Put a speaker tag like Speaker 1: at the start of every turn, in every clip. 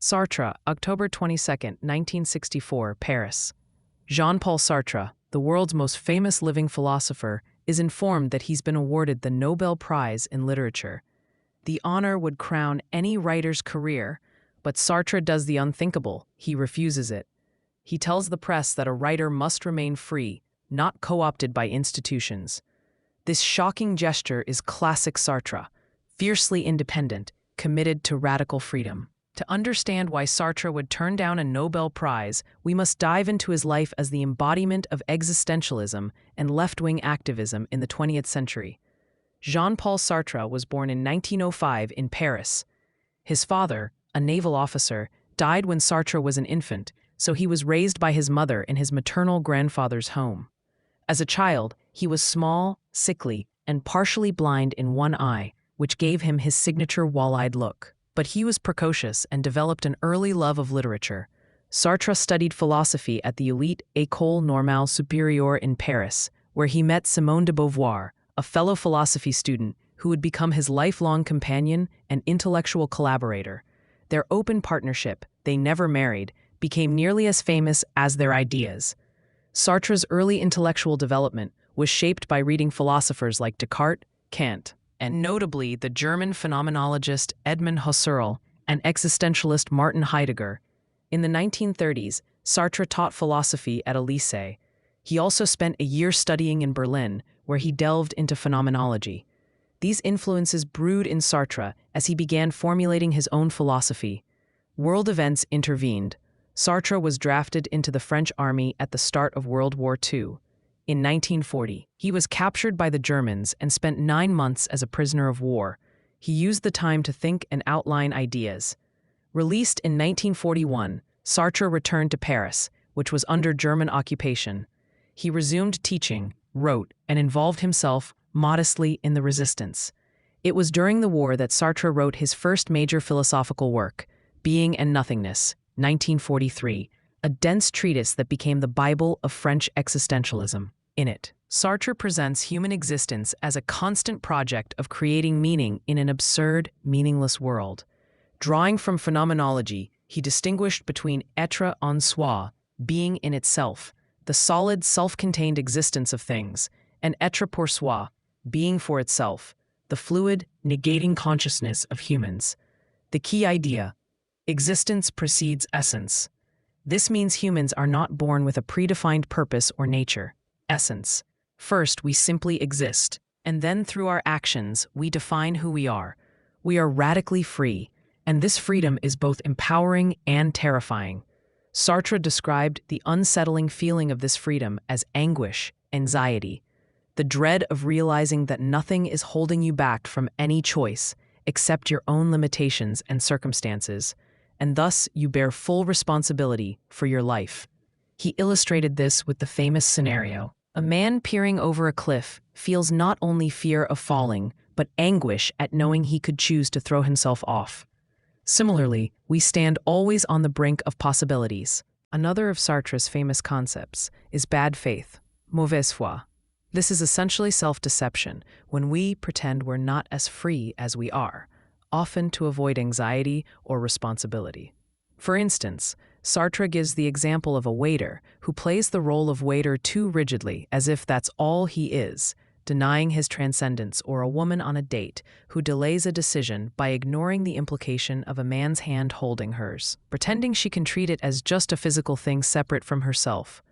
Speaker 1: Sartre, October 22, 1964, Paris. Jean-Paul Sartre, the world's most famous living philosopher, is informed that he's been awarded the Nobel Prize in Literature. The honor would crown any writer's career, but Sartre does the unthinkable. He refuses it. He tells the press that a writer must remain free, not co-opted by institutions. This shocking gesture is classic Sartre, fiercely independent, committed to radical freedom. To understand why Sartre would turn down a Nobel Prize, we must dive into his life as the embodiment of existentialism and left-wing activism in the 20th century. Jean-Paul Sartre was born in 1905 in Paris. His father, a naval officer, died when Sartre was an infant, so he was raised by his mother in his maternal grandfather's home. As a child, he was small, sickly, and partially blind in one eye, which gave him his signature walleyed look. But he was precocious and developed an early love of literature. Sartre studied philosophy at the elite École Normale Supérieure in Paris, where he met Simone de Beauvoir, a fellow philosophy student who would become his lifelong companion and intellectual collaborator. Their open partnership, they never married, became nearly as famous as their ideas. Sartre's early intellectual development was shaped by reading philosophers like Descartes, Kant, and notably the German phenomenologist Edmund Husserl and existentialist Martin Heidegger. In the 1930s, Sartre taught philosophy at a lycée. He also spent a year studying in Berlin, where he delved into phenomenology. These influences brewed in Sartre as he began formulating his own philosophy. World events intervened. Sartre was drafted into the French army at the start of World War II. In 1940, he was captured by the Germans and spent 9 months as a prisoner of war. He used the time to think and outline ideas. Released in 1941, Sartre returned to Paris, which was under German occupation. He resumed teaching, wrote, and involved himself modestly in the resistance. It was during the war that Sartre wrote his first major philosophical work, Being and Nothingness, 1943, a dense treatise that became the Bible of French existentialism. In it, Sartre presents human existence as a constant project of creating meaning in an absurd, meaningless world. Drawing from phenomenology, he distinguished between être en soi, being in itself, the solid, self-contained existence of things, and être pour soi, being for itself, the fluid, negating consciousness of humans. The key idea: existence precedes essence. This means humans are not born with a predefined purpose or nature. Essence. First, we simply exist, and then through our actions, we define who we are. We are radically free, and this freedom is both empowering and terrifying. Sartre described the unsettling feeling of this freedom as anguish, anxiety, the dread of realizing that nothing is holding you back from any choice except your own limitations and circumstances, and thus you bear full responsibility for your life. He illustrated this with the famous scenario: a man peering over a cliff feels not only fear of falling, but anguish at knowing he could choose to throw himself off. Similarly, we stand always on the brink of possibilities. Another of Sartre's famous concepts is bad faith, mauvaise foi. This is essentially self-deception, when we pretend we're not as free as we are, often to avoid anxiety or responsibility. For instance, Sartre gives the example of a waiter who plays the role of waiter too rigidly, as if that's all he is, denying his transcendence, or a woman on a date who delays a decision by ignoring the implication of a man's hand holding hers, pretending she can treat it as just a physical thing separate from herself.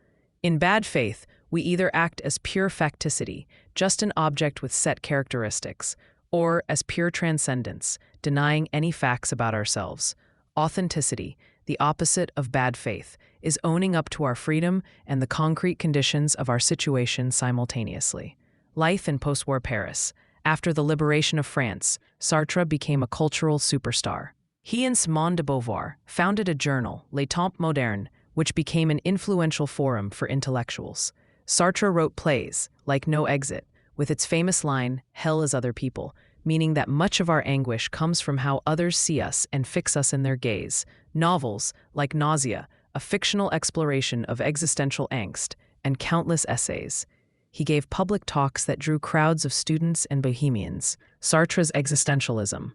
Speaker 1: In bad faith, we either act as pure facticity, just an object with set characteristics, or as pure transcendence, denying any facts about ourselves. Authenticity, the opposite of bad faith, is owning up to our freedom and the concrete conditions of our situation simultaneously. Life in post-war Paris. After the liberation of France, Sartre became a cultural superstar. He and Simone de Beauvoir founded a journal, Les Temps Modernes, which became an influential forum for intellectuals. Sartre wrote plays, like No Exit, with its famous line, "Hell is other people," meaning that much of our anguish comes from how others see us and fix us in their gaze. Novels, like Nausea, a fictional exploration of existential angst, and countless essays. He gave public talks that drew crowds of students and bohemians. Sartre's existentialism.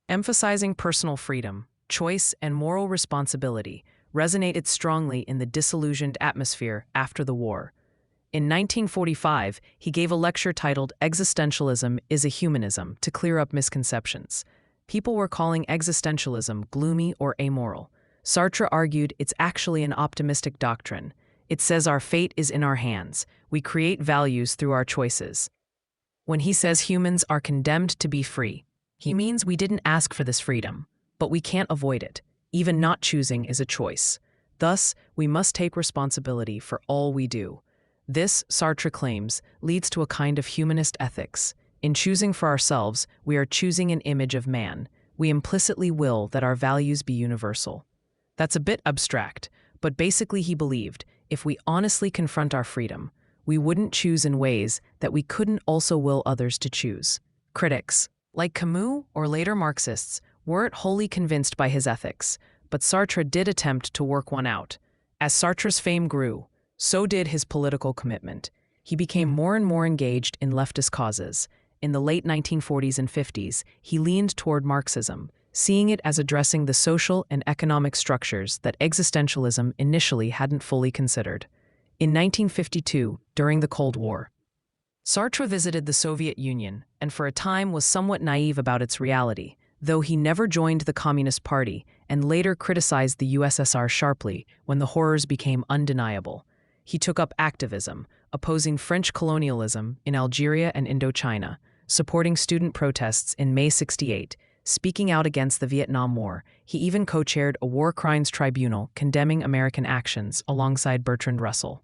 Speaker 1: Emphasizing personal freedom. choice, and moral responsibility resonated strongly in the disillusioned atmosphere after the war. In 1945, he gave a lecture titled Existentialism is a Humanism to clear up misconceptions. People were calling existentialism gloomy or amoral. Sartre argued it's actually an optimistic doctrine. It says our fate is in our hands. We create values through our choices. When he says humans are condemned to be free, he means we didn't ask for this freedom, but we can't avoid it. Even not choosing is a choice. Thus, we must take responsibility for all we do. This, Sartre claims, leads to a kind of humanist ethics. In choosing for ourselves, we are choosing an image of man. We implicitly will that our values be universal. That's a bit abstract, but basically he believed if we honestly confront our freedom, we wouldn't choose in ways that we couldn't also will others to choose. Critics, like Camus or later Marxists, weren't wholly convinced by his ethics, but Sartre did attempt to work one out. As Sartre's fame grew, so did his political commitment. He became more and more engaged in leftist causes. In the late 1940s and 50s, he leaned toward Marxism, seeing it as addressing the social and economic structures that existentialism initially hadn't fully considered. In 1952, during the Cold War, Sartre visited the Soviet Union and for a time was somewhat naive about its reality, though he never joined the Communist Party and later criticized the USSR sharply when the horrors became undeniable. He took up activism, opposing French colonialism in Algeria and Indochina, supporting student protests in May '68, speaking out against the Vietnam War. He even co-chaired a war crimes tribunal condemning American actions alongside Bertrand Russell.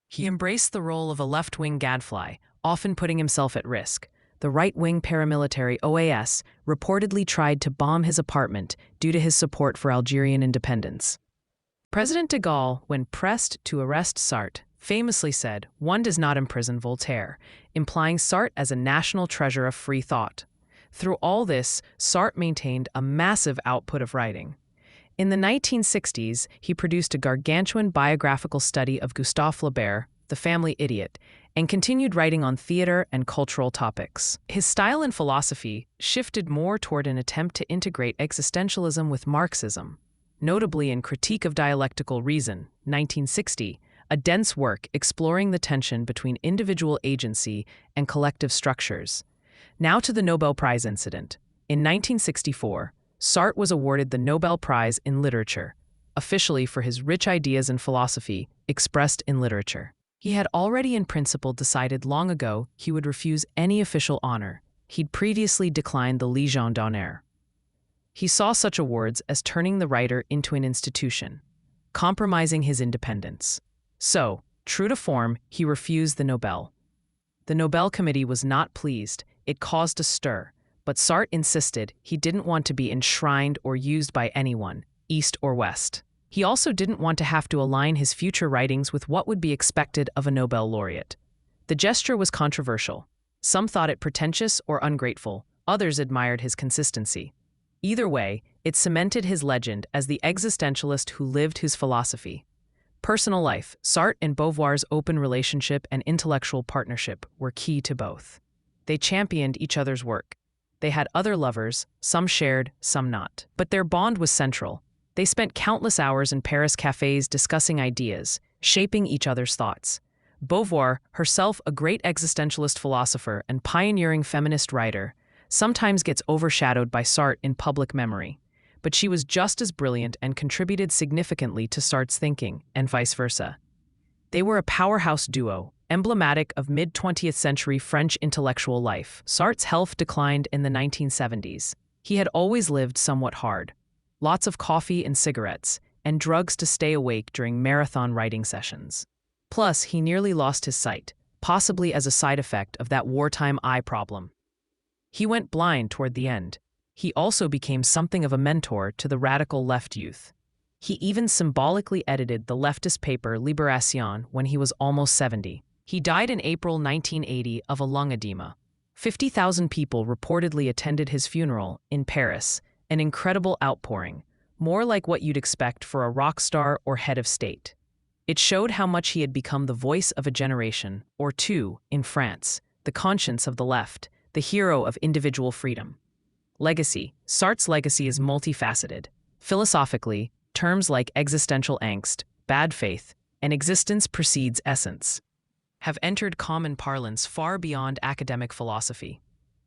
Speaker 1: He embraced the role of a left-wing gadfly, often putting himself at risk. The right-wing paramilitary OAS reportedly tried to bomb his apartment due to his support for Algerian independence. President de Gaulle, when pressed to arrest Sartre, famously said, "One does not imprison Voltaire," implying Sartre as a national treasure of free thought. Through all this, Sartre maintained a massive output of writing. In the 1960s, he produced a gargantuan biographical study of Gustave Flaubert, the family idiot, and continued writing on theater and cultural topics. His style in philosophy shifted more toward an attempt to integrate existentialism with Marxism, notably in Critique of Dialectical Reason, 1960, a dense work exploring the tension between individual agency and collective structures. Now to the Nobel Prize incident. In 1964, Sartre was awarded the Nobel Prize in Literature, officially for his rich ideas in philosophy expressed in literature. He had already in principle decided long ago he would refuse any official honor. He'd previously declined the Légion d'honneur. He saw such awards as turning the writer into an institution, compromising his independence. So, true to form, he refused the Nobel. The Nobel Committee was not pleased. It caused a stir, but Sartre insisted he didn't want to be enshrined or used by anyone, East or West. He also didn't want to have to align his future writings with what would be expected of a Nobel laureate. The gesture was controversial. Some thought it pretentious or ungrateful. Others admired his consistency. Either way, it cemented his legend as the existentialist who lived his philosophy. Personal life, Sartre and Beauvoir's open relationship and intellectual partnership were key to both. They championed each other's work. They had other lovers, some shared, some not. But their bond was central. They spent countless hours in Paris cafes discussing ideas, shaping each other's thoughts. Beauvoir, herself a great existentialist philosopher and pioneering feminist writer, sometimes gets overshadowed by Sartre in public memory. But she was just as brilliant and contributed significantly to Sartre's thinking, and vice versa. They were a powerhouse duo, emblematic of mid-20th century French intellectual life. Sartre's health declined in the 1970s. He had always lived somewhat hard. Lots of coffee and cigarettes, and drugs to stay awake during marathon writing sessions. Plus, he nearly lost his sight, possibly as a side effect of that wartime eye problem. He went blind toward the end. He also became something of a mentor to the radical left youth. He even symbolically edited the leftist paper Libération when he was almost 70. He died in April 1980 of a lung edema. 50,000 people reportedly attended his funeral in Paris, an incredible outpouring, more like what you'd expect for a rock star or head of state. It showed how much he had become the voice of a generation, or two, in France, the conscience of the left, the hero of individual freedom. Legacy. Sartre's legacy is multifaceted. Philosophically, terms like existential angst, bad faith, and existence precedes essence have entered common parlance far beyond academic philosophy.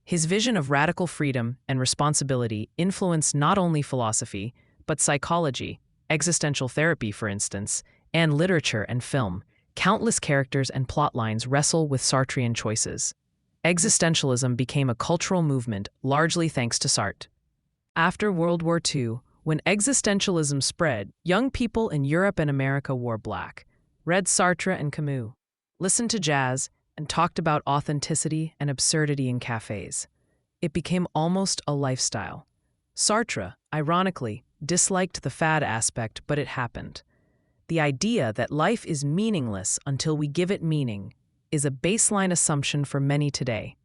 Speaker 1: His vision of radical freedom and responsibility influenced not only philosophy, but psychology, existential therapy, for instance, and literature and film. Countless characters and plot lines wrestle with Sartrean choices. Existentialism became a cultural movement largely thanks to Sartre. After World War II, when existentialism spread, young people in Europe and America wore black, read Sartre and Camus, listened to jazz, and talked about authenticity and absurdity in cafes. It became almost a lifestyle. Sartre, ironically, disliked the fad aspect, but it happened. The idea that life is meaningless until we give it meaning is a baseline assumption for many today.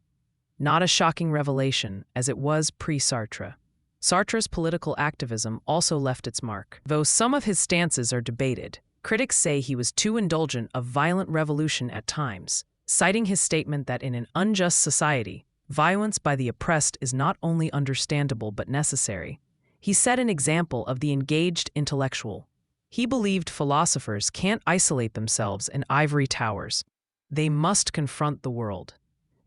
Speaker 1: Not a shocking revelation, as it was pre-Sartre. Sartre's political activism also left its mark. Though some of his stances are debated, critics say he was too indulgent of violent revolution at times, citing his statement that in an unjust society, violence by the oppressed is not only understandable but necessary. He set an example of the engaged intellectual. He believed philosophers can't isolate themselves in ivory towers. They must confront the world.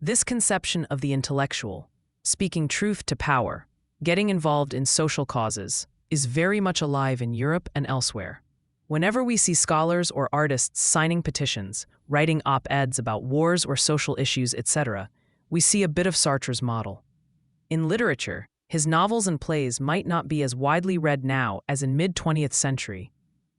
Speaker 1: This conception of the intellectual, speaking truth to power, getting involved in social causes, is very much alive in Europe and elsewhere. Whenever we see scholars or artists signing petitions, writing op-eds about wars or social issues, etc., we see a bit of Sartre's model. In literature, his novels and plays might not be as widely read now as in mid-20th century,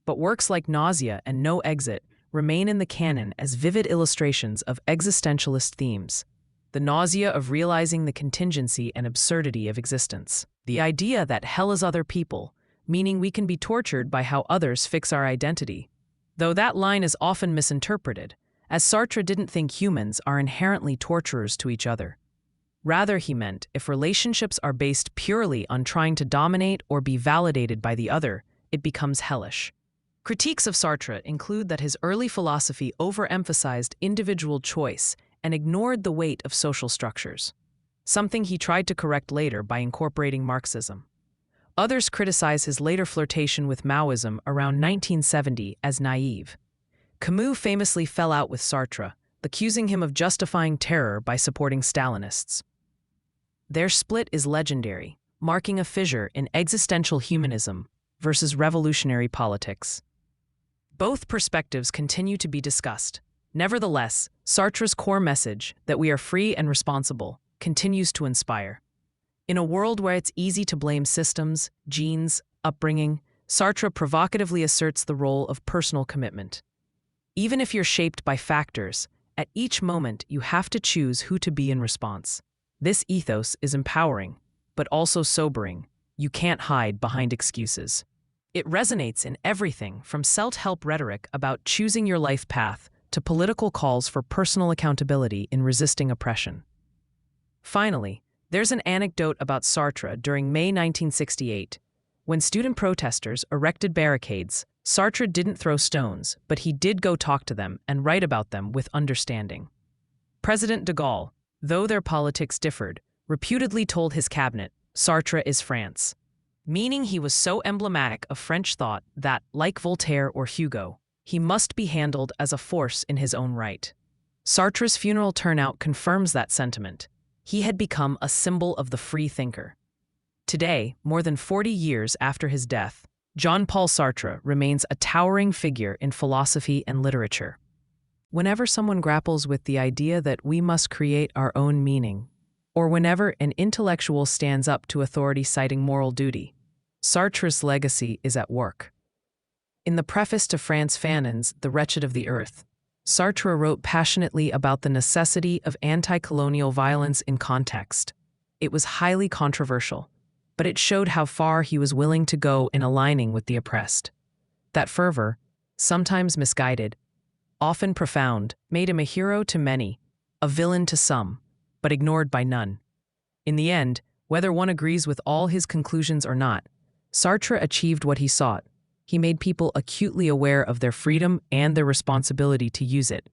Speaker 1: but works like Nausea and No Exit remain in the canon as vivid illustrations of existentialist themes. The nausea of realizing the contingency and absurdity of existence. The idea that hell is other people, meaning we can be tortured by how others fix our identity. Though that line is often misinterpreted, as Sartre didn't think humans are inherently torturers to each other. Rather, he meant if relationships are based purely on trying to dominate or be validated by the other, it becomes hellish. Critiques of Sartre include that his early philosophy overemphasized individual choice and ignored the weight of social structures, something he tried to correct later by incorporating Marxism. Others criticize his later flirtation with Maoism around 1970 as naive. Camus famously fell out with Sartre, accusing him of justifying terror by supporting Stalinists. Their split is legendary, marking a fissure in existential humanism versus revolutionary politics. Both perspectives continue to be discussed. Nevertheless, Sartre's core message, that we are free and responsible, continues to inspire. In a world where it's easy to blame systems, genes, upbringing, Sartre provocatively asserts the role of personal commitment. Even if you're shaped by factors, at each moment you have to choose who to be in response. This ethos is empowering, but also sobering. You can't hide behind excuses. It resonates in everything from self-help rhetoric about choosing your life path to political calls for personal accountability in resisting oppression. Finally, there's an anecdote about Sartre during May 1968. When student protesters erected barricades, Sartre didn't throw stones, but he did go talk to them and write about them with understanding. President de Gaulle, though their politics differed, reputedly told his cabinet, "Sartre is France," meaning he was so emblematic of French thought that, like Voltaire or Hugo, he must be handled as a force in his own right. Sartre's funeral turnout confirms that sentiment. He had become a symbol of the free thinker. Today, more than 40 years after his death, Jean-Paul Sartre remains a towering figure in philosophy and literature. Whenever someone grapples with the idea that we must create our own meaning, or whenever an intellectual stands up to authority citing moral duty, Sartre's legacy is at work. In the preface to Frantz Fanon's The Wretched of the Earth, Sartre wrote passionately about the necessity of anti-colonial violence in context. It was highly controversial, but it showed how far he was willing to go in aligning with the oppressed. That fervor, sometimes misguided, often profound, made him a hero to many, a villain to some, but ignored by none. In the end, whether one agrees with all his conclusions or not, Sartre achieved what he sought. He made people acutely aware of their freedom and their responsibility to use it.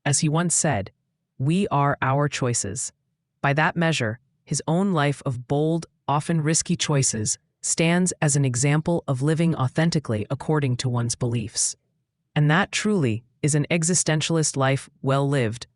Speaker 1: As he once said, "We are our choices." By that measure, his own life of bold, often risky choices stands as an example of living authentically according to one's beliefs. And that truly is an existentialist life well lived.